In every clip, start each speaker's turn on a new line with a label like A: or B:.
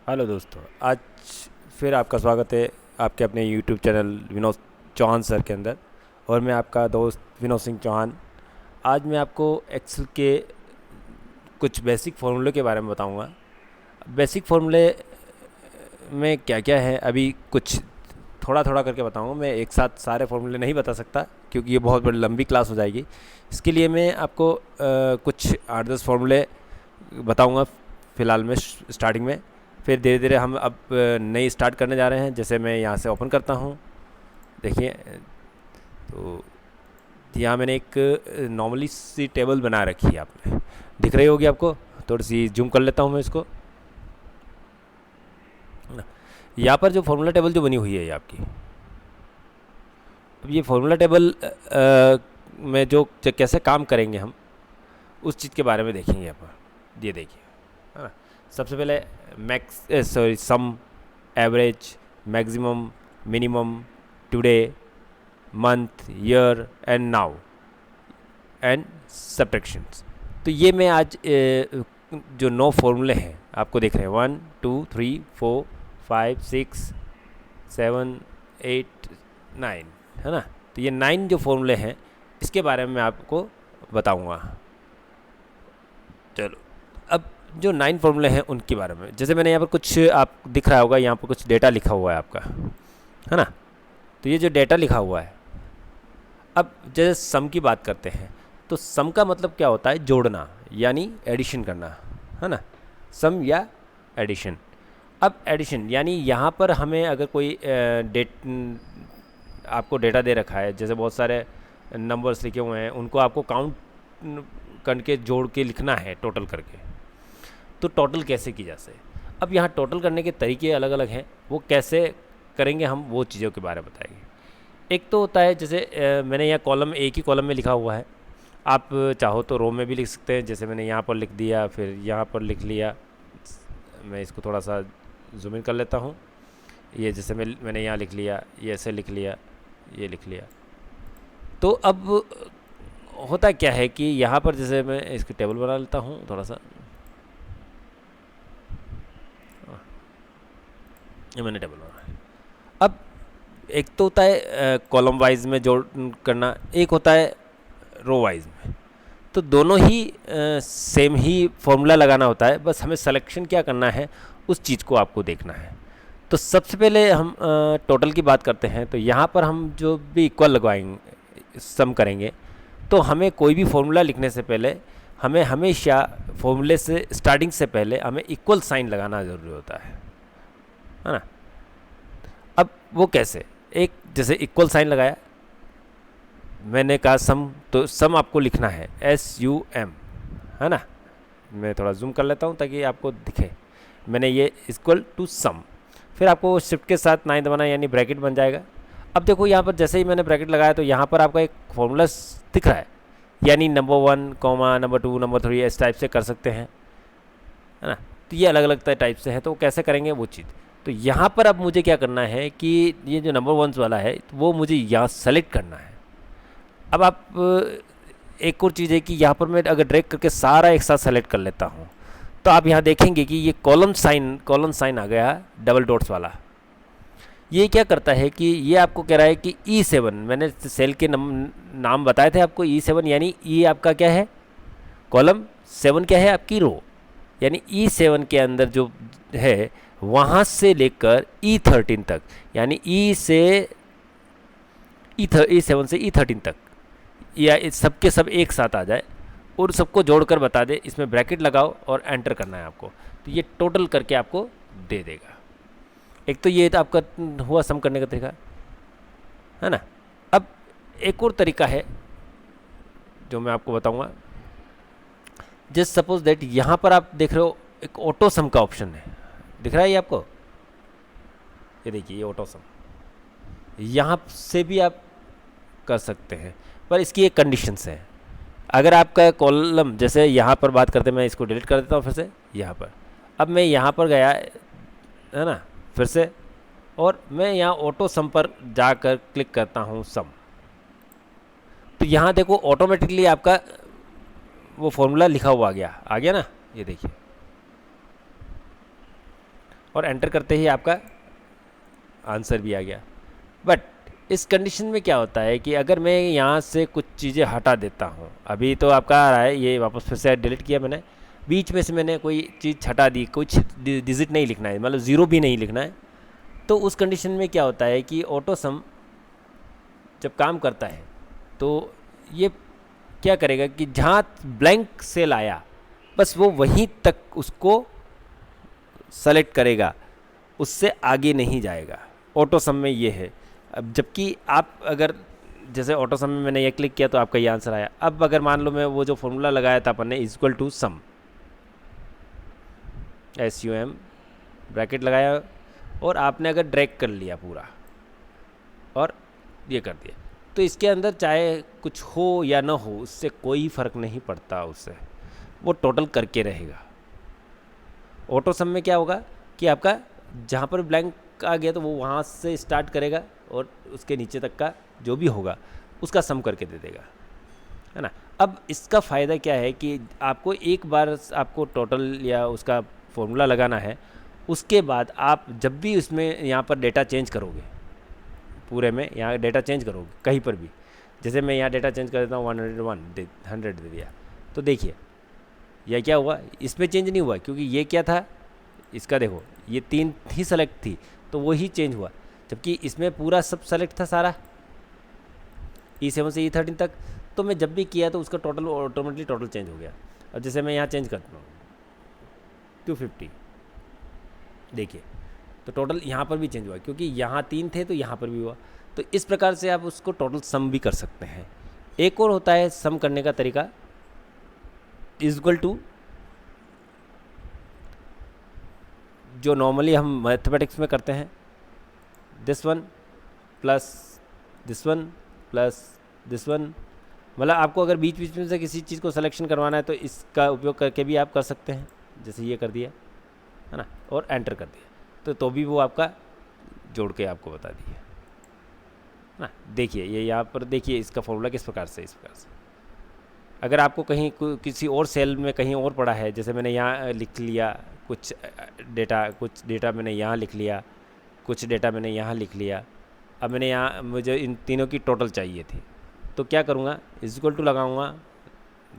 A: Hello दोस्तों, आज फिर आपका स्वागत है आपके अपने YouTube channel Vinod Chauhan sir के अंदर। और मैं आपका दोस्त विनोद सिंह चौहान। आज मैं आपको एक्सेल के कुछ बेसिक फार्मूले के बारे में बताऊंगा। बेसिक फार्मूले में क्या क्या है अभी कुछ थोड़ा थोड़ा करके बताऊंगा। मैं एक साथ सारे फार्मूले नहीं बता सकता क्योंकि ये बहुत बड़ी लंबी क्लास हो जाएगी। इसके लिए मैं आपको कुछ 8-10 फार्मूले बताऊंगा फ़िलहाल में स्टार्टिंग में। फिर धीरे धीरे हम अब नई स्टार्ट करने जा रहे हैं। जैसे मैं यहाँ से ओपन करता हूँ, देखिए तो यहाँ मैंने एक नॉर्मली सी टेबल बना रखी है, आपने दिख रही होगी आपको। थोड़ी सी जूम कर लेता हूँ मैं इसको। यहाँ पर जो फॉर्मूला टेबल जो बनी हुई है ये आपकी, अब ये फॉर्मूला टेबल में जो कैसे काम करेंगे हम उस चीज़ के बारे में देखेंगे यहाँ पर। ये देखिए, है ना। सबसे पहले sum, average, maximum, minimum, today, month, year and now and subtractions. तो ये मैं आज जो 9 फॉर्मूले हैं आपको देख रहे हैं, 1 2 3 4 5 6 7 8 9, है ना। तो ये 9 जो फॉर्मूले हैं इसके बारे में मैं आपको बताऊंगा। चलो, अब जो 9 फॉर्मूले हैं उनके बारे में, जैसे मैंने यहाँ पर कुछ आप दिख रहा होगा, यहाँ पर कुछ डेटा लिखा हुआ है आपका, है ना। तो ये जो डेटा लिखा हुआ है, अब जैसे सम की बात करते हैं तो सम का मतलब क्या होता है? जोड़ना, यानी एडिशन करना, है ना। सम या एडिशन। अब एडिशन यानी यहाँ पर हमें अगर कोई आपको डेटा दे रखा है, जैसे बहुत सारे नंबर्स लिखे हुए हैं, उनको आपको काउंट करके जोड़ के लिखना है टोटल करके। तो टोटल कैसे की जा सके? अब यहाँ टोटल करने के तरीके अलग अलग हैं, वो कैसे करेंगे हम वो चीज़ों के बारे में बताएंगे। एक तो होता है जैसे मैंने यहाँ कॉलम, एक ही कॉलम में लिखा हुआ है, आप चाहो तो रो में भी लिख सकते हैं। जैसे मैंने यहाँ पर लिख दिया, फिर यहाँ पर लिख लिया। मैं इसको थोड़ा सा जूम इन कर लेता हूँ। ये जैसे मैंने यहाँ लिख लिया, ये ऐसे लिख लिया, ये लिख लिया। तो अब होता क्या है कि यहाँ पर जैसे मैं इसकी टेबल बना लेता हूँ थोड़ा सा। ये मैंने टेबल बनाया। अब एक तो होता है कॉलम वाइज में जोड़ करना, एक होता है रो वाइज में। तो दोनों ही सेम ही फॉर्मूला लगाना होता है, बस हमें सिलेक्शन क्या करना है उस चीज़ को आपको देखना है। तो सबसे पहले हम टोटल की बात करते हैं। तो यहाँ पर हम जो भी इक्वल लगवाएंगे, सम करेंगे, तो हमें कोई भी फॉर्मूला लिखने से पहले हमें हमेशा फॉर्मूले से स्टार्टिंग से पहले हमें इक्वल साइन लगाना ज़रूरी होता है ना। अब वो कैसे? एक जैसे इक्वल साइन लगाया, मैंने कहा सम, तो सम आपको लिखना है SUM, है ना। मैं थोड़ा जूम कर लेता हूँ ताकि आपको दिखे। मैंने ये इक्वल टू सम, फिर आपको शिफ्ट के साथ 9 दबाना, यानी ब्रैकेट बन जाएगा। अब देखो यहाँ पर जैसे ही मैंने ब्रैकेट लगाया तो यहाँ पर आपका एक फॉर्मूला दिख रहा है, यानी नंबर 1, नंबर 2, नंबर 3 इस टाइप से कर सकते हैं, है ना। तो ये अलग अलग टाइप से है, तो कैसे करेंगे वो चीज़। तो यहाँ पर अब मुझे क्या करना है कि ये जो नंबर 1 वाला है वो मुझे यहाँ सेलेक्ट करना है। अब आप एक और चीज़ है कि यहाँ पर मैं अगर ड्रैग करके सारा एक साथ सेलेक्ट कर लेता हूँ तो आप यहाँ देखेंगे कि ये कॉलम साइन आ गया डबल डॉट्स वाला। ये क्या करता है कि ये आपको कह रहा है कि E7, मैंने सेल के नाम बताए थे आपको, E7 यानी ये आपका क्या है? कॉलम। 7 क्या है? आपकी रो। यानी E7 के अंदर जो है वहाँ से लेकर E13 तक, यानी E7 से E13 तक, या सबके सब एक साथ आ जाए और सबको जोड़कर बता दे। इसमें ब्रैकेट लगाओ और एंटर करना है आपको, तो ये टोटल करके आपको दे देगा। एक तो ये तो आपका हुआ सम करने का तरीका, है ना। अब एक और तरीका है जो मैं आपको बताऊंगा। जस्ट सपोज दैट यहाँ पर आप देख रहे हो एक ऑटो सम का ऑप्शन है, दिख रहा है ये आपको। ये देखिए, ये ऑटो सम, यहाँ से भी आप कर सकते हैं, पर इसकी एक कंडीशंस है। अगर आपका कॉलम, जैसे यहाँ पर बात करते हैं, मैं इसको डिलीट कर देता हूँ फिर से यहाँ पर। अब मैं यहाँ पर गया, है ना, फिर से, और मैं यहाँ ऑटो सम पर जाकर क्लिक करता हूँ सम। तो यहाँ देखो ऑटोमेटिकली आपका वो फॉर्मूला लिखा हुआ आ गया ना, ये देखिए। और एंटर करते ही आपका आंसर भी आ गया। बट इस कंडीशन में क्या होता है कि अगर मैं यहाँ से कुछ चीज़ें हटा देता हूँ, अभी तो आपका आ रहा है, ये वापस फिर से डिलीट किया मैंने, बीच में से मैंने कोई चीज़ हटा दी, कुछ डिजिट नहीं लिखना है, मतलब ज़ीरो भी नहीं लिखना है, तो उस कंडीशन में क्या होता है कि ऑटो सम जब काम करता है तो ये क्या करेगा कि जहाँ ब्लैंक सेल आया बस वो वहीं तक उसको सेलेक्ट करेगा, उससे आगे नहीं जाएगा। ऑटो सम में ये है। अब जबकि आप अगर जैसे ऑटो सम में मैंने ये क्लिक किया तो आपका ये आंसर आया। अब अगर मान लो मैं वो जो फॉर्मूला लगाया था अपन ने is equal to sum, SUM bracket लगाया और आपने अगर ड्रैग कर लिया पूरा और ये कर दिया, तो इसके अंदर चाहे कुछ हो या ना हो उससे कोई फ़र्क नहीं पड़ता, उससे वो टोटल करके रहेगा। ऑटो सम में क्या होगा कि आपका जहाँ पर ब्लैंक आ गया तो वो वहाँ से स्टार्ट करेगा और उसके नीचे तक का जो भी होगा उसका सम करके दे देगा, है ना। अब इसका फ़ायदा क्या है कि आपको एक बार आपको टोटल या उसका फॉर्मूला लगाना है, उसके बाद आप जब भी उसमें यहाँ पर डेटा चेंज करोगे, पूरे में यहाँ डेटा चेंज करोगे कहीं पर भी, जैसे मैं यहाँ डेटा चेंज कर देता हूँ 100 दे दिया, तो देखिए यह क्या हुआ, इसमें चेंज नहीं हुआ क्योंकि ये क्या था, इसका देखो ये 3 ही सेलेक्ट थी तो वो ही चेंज हुआ, जबकि इसमें पूरा सब सेलेक्ट था सारा E7 से E13 तक, तो मैं जब भी किया तो उसका टोटल ऑटोमेटिकली टोटल चेंज हो गया। अब जैसे मैं यहाँ चेंज करता हूँ 250, देखिए तो टोटल यहाँ पर भी चेंज हुआ क्योंकि यहाँ 3 थे तो यहाँ पर भी हुआ। तो इस प्रकार से आप उसको टोटल सम भी कर सकते हैं। एक और होता है सम करने का तरीका, इज इक्वल टू, जो नॉर्मली हम मैथमेटिक्स में करते हैं, this one plus this one plus this one, मतलब आपको अगर बीच बीच में से किसी चीज़ को सिलेक्शन करवाना है तो इसका उपयोग करके भी आप कर सकते हैं, जैसे ये कर दिया है ना और एंटर कर दिया तो भी वो आपका जोड़ के आपको बता दिया ना। देखिए ये यहाँ पर देखिए इसका फॉर्मूला किस प्रकार से, इस प्रकार से अगर आपको कहीं किसी और सेल में कहीं और पड़ा है, जैसे मैंने यहाँ लिख लिया कुछ डेटा मैंने यहाँ लिख लिया, कुछ डेटा मैंने यहाँ लिख लिया, अब मैंने यहाँ मुझे इन तीनों की टोटल चाहिए थी, तो क्या करूँगा, इज इक्वल टू लगाऊँगा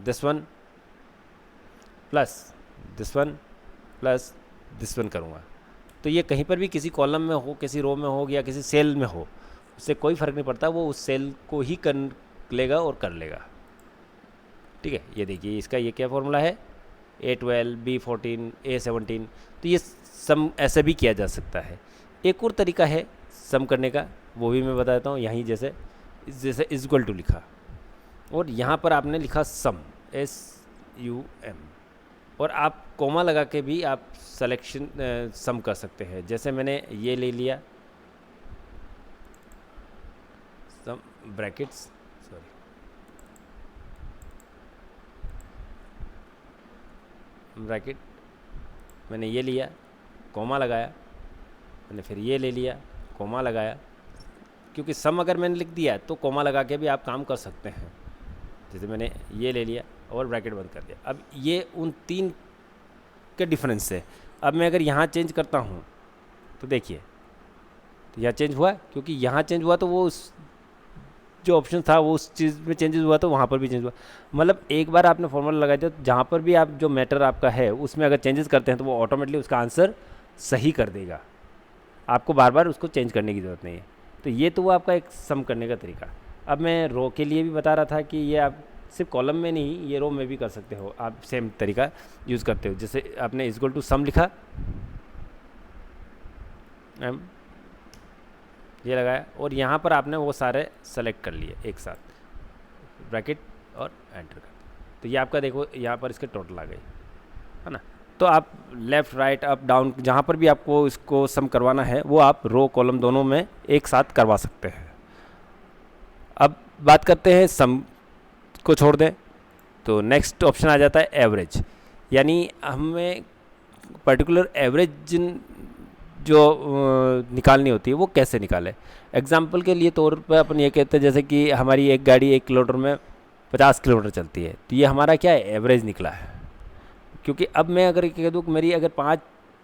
A: this one plus this one plus this one करूँगा, तो ये कहीं पर भी किसी कॉलम में हो, किसी रो में हो या किसी सेल में हो, उससे कोई फ़र्क नहीं पड़ता, वो उस सेल को ही कर लेगा और कर लेगा। ठीक है, ये देखिए इसका ये क्या फॉर्मूला है, A12 B14 A17, तो ये सम ऐसे भी किया जा सकता है। एक और तरीका है सम करने का, वो भी मैं बताता हूँ। यहीं जैसे इज इक्वल टू लिखा और यहाँ पर आपने लिखा सम SUM और आप कोमा लगा के भी आप सिलेक्शन सम कर सकते हैं। जैसे मैंने ये ले लिया सम ब्रैकेट्स, सॉरी ब्रैकेट, मैंने ये लिया कोमा लगाया, मैंने फिर ये ले लिया कोमा लगाया, क्योंकि सम अगर मैंने लिख दिया तो कोमा लगा के भी आप काम कर सकते हैं। जैसे मैंने ये ले लिया और ब्रैकेट बंद कर दिया। अब ये उन 3 के डिफरेंस है। अब मैं अगर यहाँ चेंज करता हूँ तो देखिए तो यहाँ चेंज हुआ, क्योंकि यहाँ चेंज हुआ तो वो उस जो ऑप्शन था वो उस चीज़ में चेंजेस हुआ तो वहाँ पर भी चेंज हुआ। मतलब एक बार आपने फॉर्मूला लगा दिया तो जहाँ पर भी आप जो मैटर आपका है उसमें अगर चेंजेस करते हैं तो वो ऑटोमेटिकली उसका आंसर सही कर देगा, आपको बार बार उसको चेंज करने की ज़रूरत नहीं है। तो ये तो वो आपका एक सम करने का तरीका। अब मैं रो के लिए भी बता रहा था कि ये आप सिर्फ कॉलम में नहीं, ये रो में भी कर सकते हो, आप सेम तरीका यूज़ करते हो। जैसे आपने इज इक्वल टू सम लिखा, ये लगाया और यहाँ पर आपने वो सारे सेलेक्ट कर लिए एक साथ, ब्रैकेट और एंटर कर दिया, तो ये आपका देखो यहाँ पर इसके टोटल आ गए, है ना। तो आप लेफ़्ट राइट अप डाउन जहाँ पर भी आपको इसको सम करवाना है वो आप रो कॉलम दोनों में एक साथ करवा सकते हैं। अब बात करते हैं सम को छोड़ दें तो नेक्स्ट ऑप्शन आ जाता है एवरेज, यानी हमें पर्टिकुलर एवरेज जो निकालनी होती है वो कैसे निकालें। एग्जाम्पल के लिए तौर पर अपन ये कहते हैं जैसे कि हमारी एक गाड़ी 1 किलोमीटर में 50 किलोमीटर चलती है, तो ये हमारा क्या है, एवरेज निकला है। क्योंकि अब मैं अगर कह दूँ कि मेरी अगर 5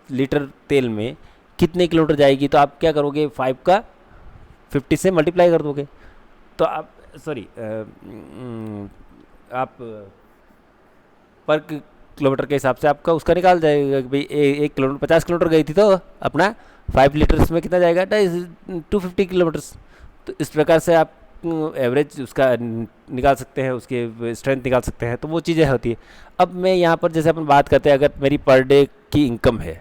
A: लीटर तेल में कितने किलोमीटर जाएगी, तो आप क्या करोगे, 5 का 50 से मल्टीप्लाई कर दोगे। तो आप सॉरी आप पर किलोमीटर के हिसाब से आपका उसका निकाल जाएगा कि भाई 1 किलोमीटर 50 किलोमीटर गई थी तो अपना 5 लीटर्स में कितना जाएगा, 250 किलोमीटर्स। तो इस प्रकार से आप एवरेज उसका निकाल सकते हैं, उसकी स्ट्रेंथ निकाल सकते हैं। तो वो चीज़ें होती है। अब मैं यहाँ पर जैसे अपन बात करते हैं, अगर मेरी पर डे की इनकम है,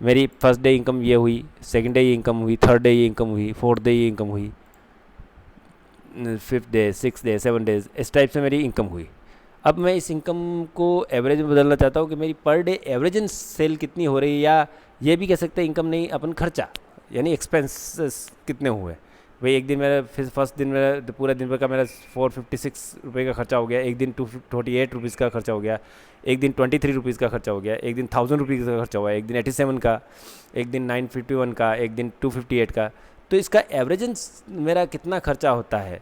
A: मेरी फर्स्ट डे इनकम ये हुई, सेकंड डे ये इनकम हुई, थर्ड डे ये इनकम हुई, फोर्थ डे ये इनकम हुई, fifth day, six day, 7 days, इस टाइप से मेरी इनकम हुई। अब मैं इस इनकम को एवरेज में बदलना चाहता हूँ कि मेरी per day average in cell कितनी हो रही है, या ये भी कह सकते हैं इनकम नहीं, अपन खर्चा यानी एक्सपेंसेस कितने हुए। भाई एक दिन मेरा फर्स्ट दिन मेरा पूरा दिन भर का मेरा 456 रुपये का खर्चा हो गया, एक दिन 248 रुपीज़ का खर्चा हो गया, एक दिन 23 रुपीज़ का खर्चा हो गया, एक दिन 1000 रुपीज़ का खर्चा हुआ, एक दिन 87 का, एक दिन 951 का, एक दिन 258 का। तो इसका एवरेजन मेरा कितना खर्चा होता है,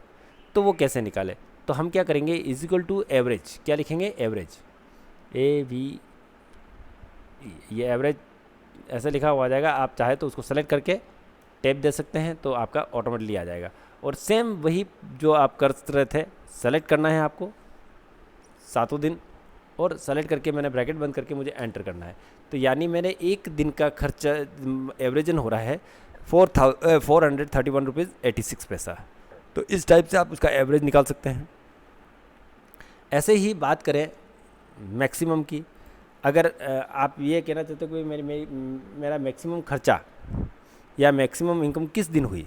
A: तो वो कैसे निकाले। तो हम क्या करेंगे, इज इक्वल टू एवरेज, क्या लिखेंगे, एवरेज, AV, ये एवरेज ऐसे लिखा हुआ आ जाएगा। आप चाहे तो उसको सेलेक्ट करके टैब दे सकते हैं तो आपका ऑटोमेटिकली आ जाएगा। और सेम वही जो आप कर रहे थे, सेलेक्ट करना है आपको 7 दिन, और सेलेक्ट करके मैंने ब्रैकेट बंद करके मुझे एंटर करना है। तो यानी मेरे एक दिन का खर्चा एवरेजन हो रहा है 431 रुपीज़ 86 पैसा। तो इस टाइप से आप उसका एवरेज निकाल सकते हैं। ऐसे ही बात करें मैक्सिमम की, अगर आप ये कहना चाहते हो कि मेरा मैक्सिमम खर्चा या मैक्सिमम इनकम किस दिन हुई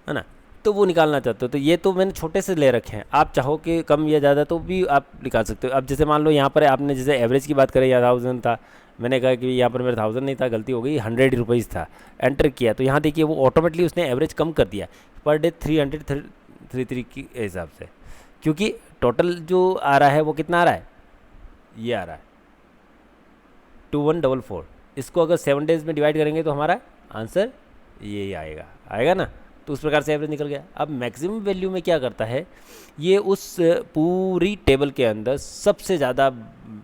A: है ना, तो वो निकालना चाहते हो, तो ये तो मैंने छोटे से ले रखे हैं। आप चाहो कि कम या ज़्यादा तो भी आप निकाल सकते हो। अब जैसे मान लो यहाँ पर आपने जैसे एवरेज की बात करें, या 1000 था, मैंने कहा कि यहाँ पर मेरा 1000 नहीं था, गलती हो गई, 100 रुपीज़ था, एंटर किया। तो यहाँ देखिए वो ऑटोमेटिकली उसने एवरेज कम कर दिया, पर डे 333 के हिसाब से, क्योंकि टोटल जो आ रहा है वो कितना आ रहा है, ये आ रहा है 2144। इसको अगर 7 डेज़ में डिवाइड करेंगे तो हमारा आंसर ये आएगा ना। तो उस प्रकार से एवरेज निकल गया। अब मैक्सिमम वैल्यू में क्या करता है, ये उस पूरी टेबल के अंदर सबसे ज़्यादा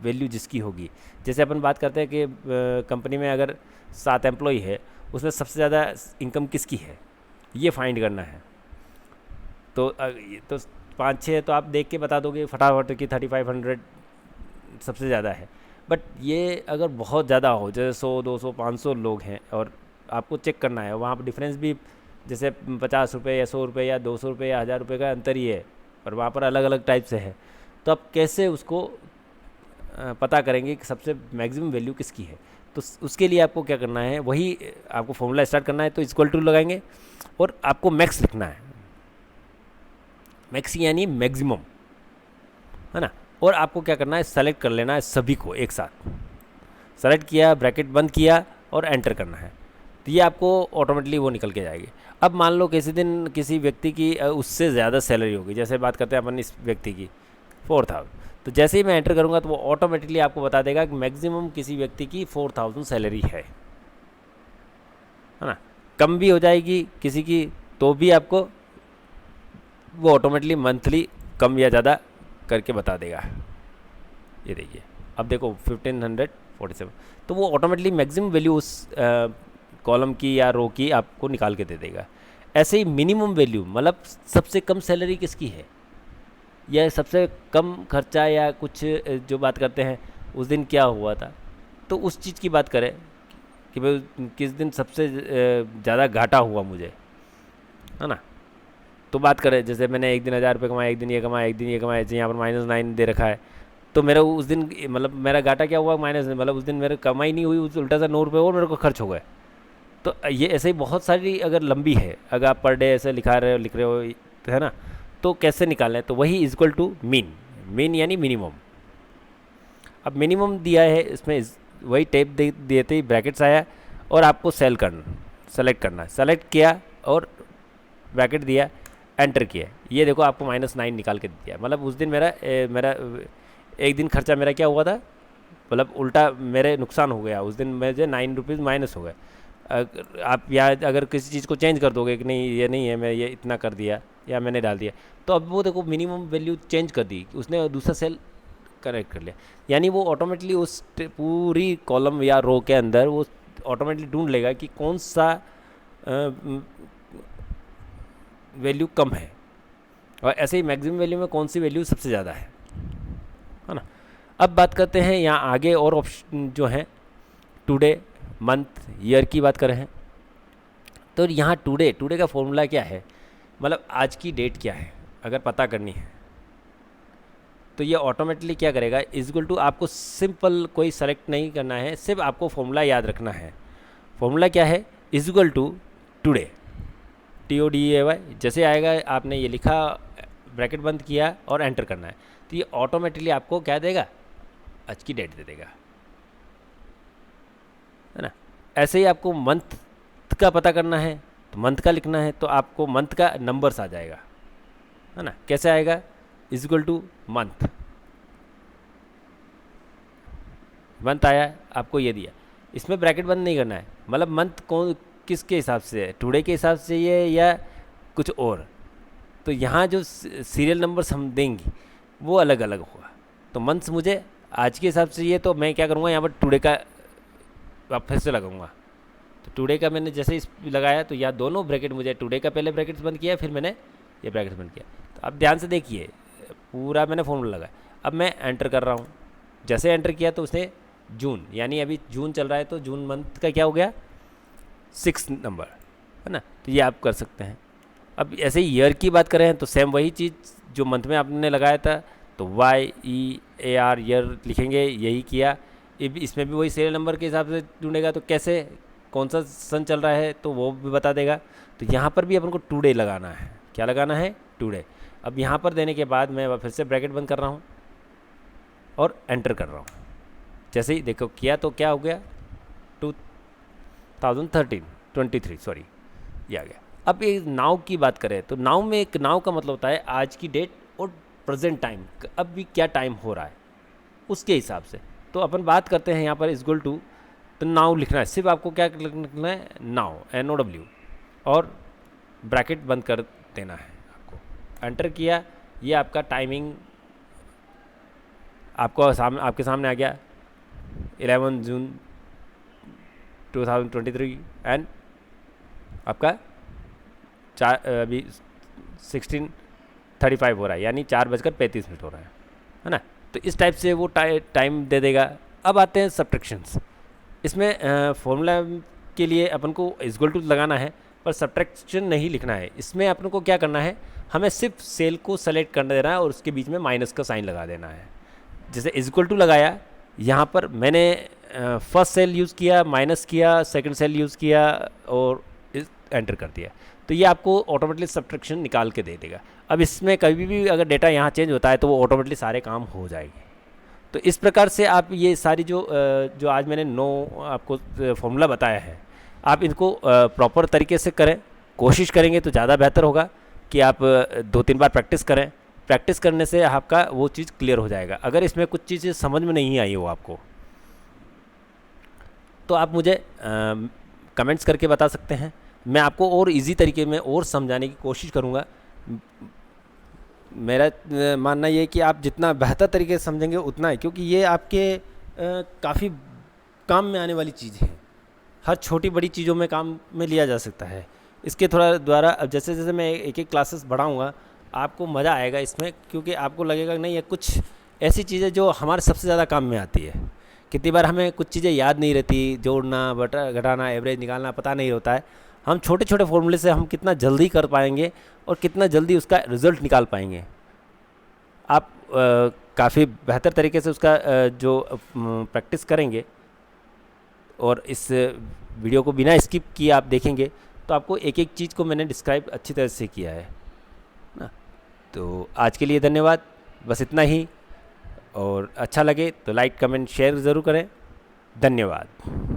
A: वैल्यू जिसकी होगी, जैसे अपन बात करते हैं कि कंपनी में अगर 7 एम्प्लॉय है, उसमें सबसे ज़्यादा इनकम किसकी है, ये फाइंड करना है। तो 5-6 तो आप देख के बता दोगे फटाफट कि 3500 सबसे ज़्यादा है। बट ये अगर बहुत ज़्यादा हो, जैसे 100, 200, 500 लोग हैं और आपको चेक करना है, वहाँ पर डिफरेंस भी जैसे 50 रुपये या 100 रुपये या 200 रुपये या 1000 रुपये का अंतर ही है, और वहाँ पर अलग अलग टाइप से है। तो आप कैसे उसको पता करेंगे कि सबसे मैक्सिमम वैल्यू किसकी है। तो उसके लिए आपको क्या करना है, वही आपको फॉर्मूला स्टार्ट करना है। तो इक्वल टू लगाएंगे और आपको मैक्स लिखना है, मैक्स यानी मैक्सिमम, है ना। और आपको क्या करना है, सेलेक्ट कर लेना है सभी को एक साथ, सेलेक्ट किया, ब्रैकेट बंद किया और एंटर करना है। तो ये आपको ऑटोमेटिकली वो निकल के जाएगी। अब मान लो किसी दिन किसी व्यक्ति की उससे ज़्यादा सैलरी होगी, जैसे बात करते हैं अपन इस व्यक्ति की 4000, तो जैसे ही मैं एंटर करूँगा तो वो ऑटोमेटिकली आपको बता देगा कि मैक्सिमम किसी व्यक्ति की 4000 सैलरी है ना। कम भी हो जाएगी किसी की तो भी आपको वो ऑटोमेटिकली मंथली कम या ज़्यादा करके बता देगा। ये देखिए, अब देखो 1547, तो वो ऑटोमेटिकली मैक्सिमम वैल्यू उस कॉलम की या रो की आपको निकाल के दे देगा। ऐसे ही मिनिमम वैल्यू, मतलब सबसे कम सैलरी किसकी है या सबसे कम खर्चा या कुछ जो बात करते हैं उस दिन क्या हुआ था, तो उस चीज़ की बात करें कि भाई किस दिन सबसे ज़्यादा घाटा हुआ मुझे, है ना। तो बात करें जैसे मैंने एक दिन 1000 रुपये कमाया, एक दिन ये कमाया, एक दिन ये कमाया, जैसे यहाँ पर -9 दे रखा है, तो मेरा उस दिन मतलब मेरा घाटा क्या हुआ, माइनस, मतलब उस दिन मेरे कमाई नहीं हुई, उस उल्टा सा 9 रुपये और मेरे को खर्च हो गए। तो ये ऐसे ही बहुत सारी अगर लंबी है, अगर आप पर डे ऐसे लिख रहे हो तो, है ना, तो कैसे निकालें, तो वही इक्वल टू मीन यानी मिनिमम। अब मिनिमम दिया है, इसमें वही टेप देते ही ब्रैकेट्स आया और आपको सेलेक्ट करना है, सेलेक्ट किया और ब्रैकेट दिया, एंटर किया, ये देखो आपको -9 निकाल के दिया। मतलब उस दिन मेरा एक दिन खर्चा मेरा क्या हुआ था, मतलब उल्टा मेरे नुकसान हो गया, उस दिन मुझे 9 रुपीज़ माइनस हो गए। आप यहाँ अगर किसी चीज़ को चेंज कर दोगे कि नहीं ये नहीं है, मैं ये इतना कर दिया या मैंने डाल दिया, तो अब वो देखो मिनिमम वैल्यू चेंज कर दी, उसने दूसरा सेल कनेक्ट कर लिया, यानी वो ऑटोमेटिकली उस पूरी कॉलम या रो के अंदर वो ऑटोमेटिकली ढूंढ लेगा कि कौन सा वैल्यू कम है, और ऐसे ही मैक्सिमम वैल्यू में कौन सी वैल्यू सबसे ज़्यादा है ना। अब बात करते हैं यहाँ आगे और ऑप्शन जो हैं, टुडे, मंथ, ईयर की बात कर रहे हैं। तो यहाँ टुडे का फॉर्मूला क्या है, मतलब आज की डेट क्या है अगर पता करनी है तो ये ऑटोमेटिकली क्या करेगा, इक्वल टू, आपको सिंपल कोई सेलेक्ट नहीं करना है, सिर्फ आपको फॉर्मूला याद रखना है। फॉर्मूला क्या है, इक्वल टू टुडे, TODAY, जैसे आएगा आपने ये लिखा, ब्रैकेट बंद किया और एंटर करना है, तो ये ऑटोमेटिकली आपको क्या देगा, आज की डेट दे देगा, है ना। ऐसे ही आपको मंथ का पता करना है तो मंथ का लिखना है, तो आपको मंथ का नंबर्स आ जाएगा, है ना। कैसे आएगा, इक्वल टू मंथ आया, आपको ये दिया, इसमें ब्रैकेट बंद नहीं करना है, मतलब मंथ कौन किसके हिसाब से है, टुडे के हिसाब से ये या कुछ और, तो यहाँ जो सीरियल नंबर्स हम देंगे वो अलग अलग होगा। तो मंथ्स मुझे आज के हिसाब से ये, तो मैं क्या करूँगा यहाँ पर टुडे का वापस से लगाऊंगा, तो टुडे का मैंने जैसे इस लगाया तो यहाँ दोनों ब्रैकेट मुझे, टुडे का पहले ब्रैकेट बंद किया फिर मैंने ये ब्रैकेट बंद किया। तो अब ध्यान से देखिए, पूरा मैंने फॉर्मूला लगाया, अब मैं एंटर कर रहा हूँ, जैसे एंटर किया तो उसने जून, यानी अभी जून चल रहा है तो जून मंथ का क्या हो गया, 6 नंबर, है ना। तो ये आप कर सकते हैं। अब ऐसे ही ईयर की बात करें तो सेम वही चीज़ जो मंथ में आपने लगाया था, तो YEAR ईयर लिखेंगे, यही किया। इसमें भी वही सीरियल नंबर के हिसाब से ढूंढेगा, तो कैसे कौन सा सन चल रहा है तो वो भी बता देगा। तो यहाँ पर भी अपन को टुडे लगाना है, क्या लगाना है, टुडे। अब यहाँ पर देने के बाद मैं फिर से ब्रैकेट बंद कर रहा हूँ और एंटर कर रहा हूँ, जैसे ही देखो किया तो क्या हो गया, 2023 सॉरी, ये आ गया। अब ये नाउ की बात करें तो नाउ में, एक नाउ का मतलब होता है आज की डेट और प्रेजेंट टाइम, अब भी क्या टाइम हो रहा है उसके हिसाब से। तो अपन बात करते हैं यहाँ पर इक्वल टू, तो नाउ लिखना है, सिर्फ आपको क्या लिखना है, नाउ, NOW, और ब्रैकेट बंद कर देना है आपको, एंटर किया, ये आपका टाइमिंग आपके सामने आ गया, 11 जून 2023 एंड आपका अभी 16:35 हो रहा है, यानी 4:35 हो रहा है ना। तो इस टाइप से वो टाइम दे देगा। अब आते हैं सब्ट्रैक्शंस, इसमें फॉर्मूला के लिए अपन को इक्वल टू लगाना है पर सब्ट्रैक्शन नहीं लिखना है। इसमें अपन को क्या करना है, हमें सिर्फ सेल को सेलेक्ट करना देना है और उसके बीच में माइनस का साइन लगा देना है। जैसे इक्वल टू लगाया, यहाँ पर मैंने फर्स्ट सेल यूज़ किया, माइनस किया, सेकंड सेल यूज़ किया और एंटर कर दिया, तो ये आपको ऑटोमेटिकली सब्ट्रैक्शन निकाल के दे देगा। अब इसमें कभी भी अगर डेटा यहाँ चेंज होता है तो वो ऑटोमेटिकली सारे काम हो जाएंगे। तो इस प्रकार से आप ये सारी जो आज मैंने 9 आपको फॉर्मूला बताया है, आप इनको प्रॉपर तरीके से करें, कोशिश करेंगे तो ज़्यादा बेहतर होगा कि आप 2-3 बार प्रैक्टिस करें। प्रैक्टिस करने से आपका वो चीज़ क्लियर हो जाएगा। अगर इसमें कुछ चीज़ें समझ में नहीं आई हो आपको, तो आप मुझे कमेंट्स करके बता सकते हैं, मैं आपको और इजी तरीके में और समझाने की कोशिश करूँगा। मेरा मानना ये है कि आप जितना बेहतर तरीके से समझेंगे उतना है, क्योंकि ये आपके काफ़ी काम में आने वाली चीज़ है। हर छोटी बड़ी चीज़ों में काम में लिया जा सकता है। इसके थोड़ा द्वारा अब जैसे जैसे मैं एक क्लासेस बढ़ाऊँगा, आपको मज़ा आएगा इसमें, क्योंकि आपको लगेगा नहीं ये कुछ ऐसी चीज़ें जो हमारे सबसे ज़्यादा काम में आती है। कितनी बार हमें कुछ चीज़ें याद नहीं रहती, जोड़ना, घटाना, एवरेज निकालना पता नहीं होता है। हम छोटे छोटे फॉर्मूले से हम कितना जल्दी कर पाएंगे और कितना जल्दी उसका रिज़ल्ट निकाल पाएंगे। आप काफ़ी बेहतर तरीके से उसका जो प्रैक्टिस करेंगे और इस वीडियो को बिना स्किप किए आप देखेंगे तो आपको एक एक चीज़ को मैंने डिस्क्राइब अच्छी तरह से किया है ना। तो आज के लिए धन्यवाद, बस इतना ही। और अच्छा लगे तो लाइक, कमेंट, शेयर ज़रूर करें। धन्यवाद।